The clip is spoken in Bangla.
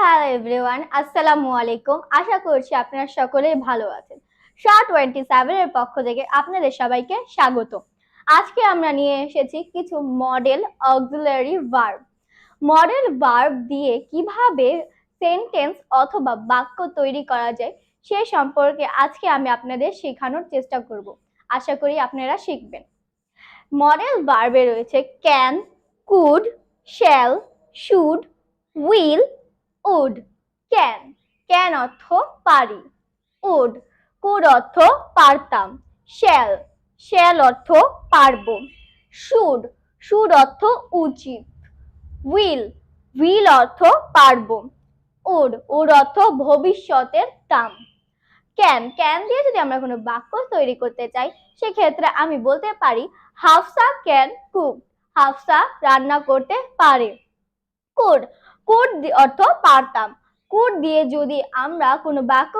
হ্যালো এভরিওয়ান, আসসালামু আলাইকুম। আশা করছি আপনারা সকলেই ভালো আছেন। SHA-27 এর পক্ষ থেকে আপনাদের সবাইকে স্বাগত। আজকে আমরা নিয়ে এসেছি কিছু modal auxiliary verb. Modal verb দিয়ে কিভাবে সেন্টেন্স অথবা বাক্য তৈরি করা যায় সে সম্পর্কে আজকে আমি আপনাদের শেখানোর চেষ্টা করব। আশা করি আপনারা শিখবেন। মডেল ভার্বে রয়েছে can, could, shall, should, will, would. Can, can অর্থ পারি। উড, কুড অর্থ পারতাম। শ্যাল, শ্যাল অর্থ পারবো। শুড, শুড অর্থ উচিত। উইল, উইল অর্থ পারবো। উড, উড অর্থ ভবিষ্যতের টার্ম। ক্যান, ক্যান দিয়ে যদি আমরা কোনো বাক্য তৈরি করতে চাই সেক্ষেত্রে আমি বলতে পারি হাফসা ক্যান কুক। হাফসা রান্না করতে পারে। কুড, কুড অর্থ পারতাম। কুড দিয়ে যদি আমরা কোনো বাক্য